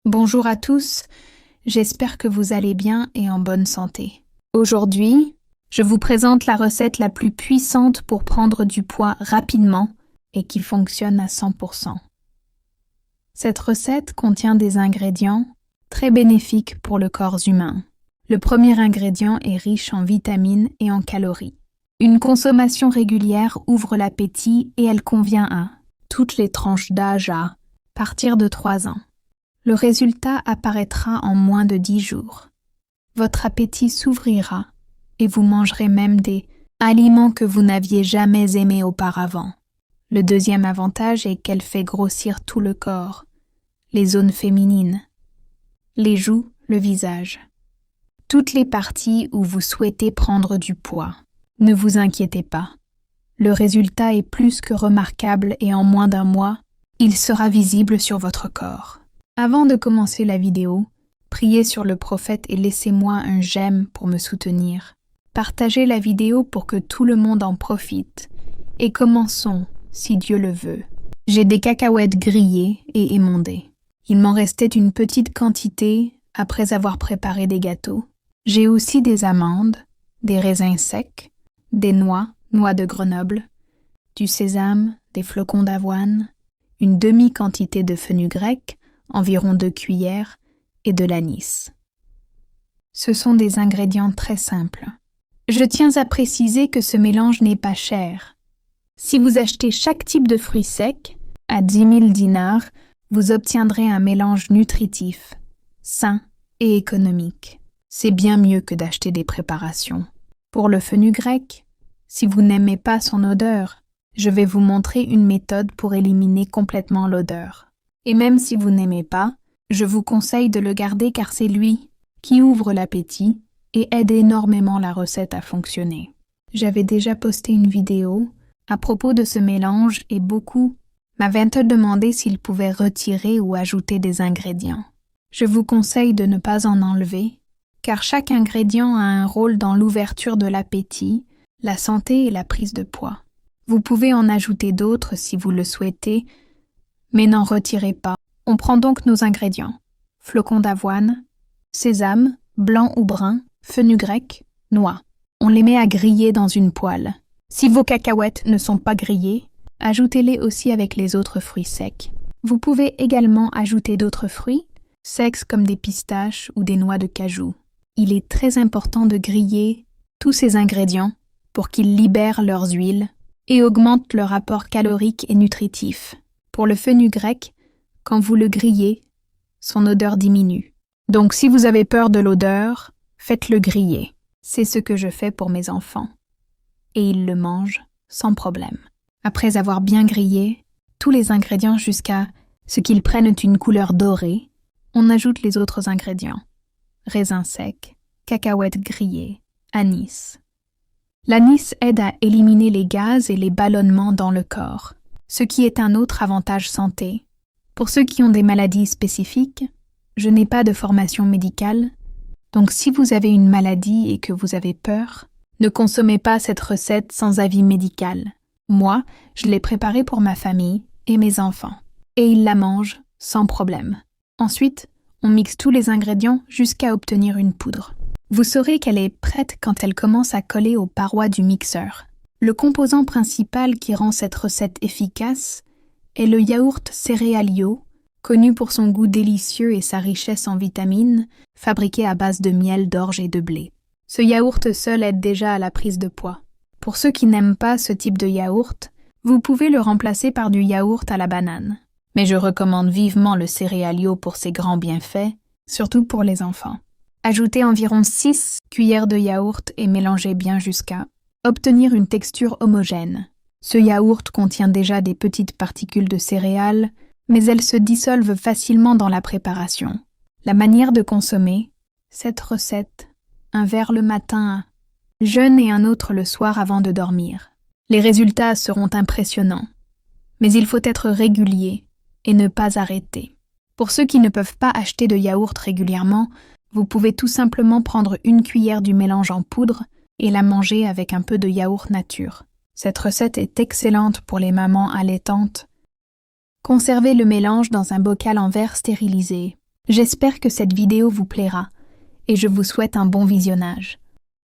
Bonjour à tous, j'espère que vous allez bien et en bonne santé. Aujourd'hui, je vous présente la recette la plus puissante pour prendre du poids rapidement et qui fonctionne à 100%. Cette recette contient des ingrédients très bénéfiques pour le corps humain. Le premier ingrédient est riche en vitamines et en calories. Une consommation régulière ouvre l'appétit et elle convient à toutes les tranches d'âge à partir de 3 ans. Le résultat apparaîtra en moins de 10 jours. Votre appétit s'ouvrira et vous mangerez même des aliments que vous n'aviez jamais aimés auparavant. Le deuxième avantage est qu'elle fait grossir tout le corps, les zones féminines, les joues, le visage, toutes les parties où vous souhaitez prendre du poids. Ne vous inquiétez pas. Le résultat est plus que remarquable et en moins d'1 mois, il sera visible sur votre corps. Avant de commencer la vidéo, priez sur le prophète et laissez-moi un j'aime pour me soutenir. Partagez la vidéo pour que tout le monde en profite. Et commençons, si Dieu le veut. J'ai des cacahuètes grillées et émondées. Il m'en restait une petite quantité après avoir préparé des gâteaux. J'ai aussi des amandes, des raisins secs, des noix de Grenoble, du sésame, des flocons d'avoine, une demi-quantité de fenugrec, environ 2 cuillères, et de l'anis. Ce sont des ingrédients très simples. Je tiens à préciser que ce mélange n'est pas cher. Si vous achetez chaque type de fruits secs, à 10 000 dinars, vous obtiendrez un mélange nutritif, sain et économique. C'est bien mieux que d'acheter des préparations. Pour le fenugrec, si vous n'aimez pas son odeur, je vais vous montrer une méthode pour éliminer complètement l'odeur. Et même si vous n'aimez pas, je vous conseille de le garder car c'est lui qui ouvre l'appétit et aide énormément la recette à fonctionner. J'avais déjà posté une vidéo à propos de ce mélange et beaucoup m'avaient demandé s'ils pouvaient retirer ou ajouter des ingrédients. Je vous conseille de ne pas en enlever car chaque ingrédient a un rôle dans l'ouverture de l'appétit, la santé et la prise de poids. Vous pouvez en ajouter d'autres si vous le souhaitez, mais n'en retirez pas. On prend donc nos ingrédients. Flocons d'avoine, sésame, blanc ou brun, fenugrec, noix. On les met à griller dans une poêle. Si vos cacahuètes ne sont pas grillées, ajoutez-les aussi avec les autres fruits secs. Vous pouvez également ajouter d'autres fruits, secs comme des pistaches ou des noix de cajou. Il est très important de griller tous ces ingrédients pour qu'ils libèrent leurs huiles et augmentent leur apport calorique et nutritif. Pour le fenugrec, quand vous le grillez, son odeur diminue. Donc si vous avez peur de l'odeur, faites-le griller. C'est ce que je fais pour mes enfants. Et ils le mangent sans problème. Après avoir bien grillé tous les ingrédients jusqu'à ce qu'ils prennent une couleur dorée, on ajoute les autres ingrédients. Raisins secs, cacahuètes grillées, anis. L'anis aide à éliminer les gaz et les ballonnements dans le corps, ce qui est un autre avantage santé. Pour ceux qui ont des maladies spécifiques, je n'ai pas de formation médicale, donc si vous avez une maladie et que vous avez peur, ne consommez pas cette recette sans avis médical. Moi, je l'ai préparée pour ma famille et mes enfants, et ils la mangent sans problème. Ensuite, on mixe tous les ingrédients jusqu'à obtenir une poudre. Vous saurez qu'elle est prête quand elle commence à coller aux parois du mixeur. Le composant principal qui rend cette recette efficace est le yaourt céréalio, connu pour son goût délicieux et sa richesse en vitamines, fabriqué à base de miel, d'orge et de blé. Ce yaourt seul aide déjà à la prise de poids. Pour ceux qui n'aiment pas ce type de yaourt, vous pouvez le remplacer par du yaourt à la banane. Mais je recommande vivement le céréalio pour ses grands bienfaits, surtout pour les enfants. Ajoutez environ 6 cuillères de yaourt et mélangez bien jusqu'à obtenir une texture homogène. Ce yaourt contient déjà des petites particules de céréales, mais elles se dissolvent facilement dans la préparation. La manière de consommer cette recette, un verre le matin, jeûne et un autre le soir avant de dormir. Les résultats seront impressionnants, mais il faut être régulier et ne pas arrêter. Pour ceux qui ne peuvent pas acheter de yaourt régulièrement, vous pouvez tout simplement prendre 1 cuillère du mélange en poudre et la manger avec un peu de yaourt nature. Cette recette est excellente pour les mamans allaitantes. Conservez le mélange dans un bocal en verre stérilisé J'espère que cette vidéo vous plaira et je vous souhaite un bon visionnage.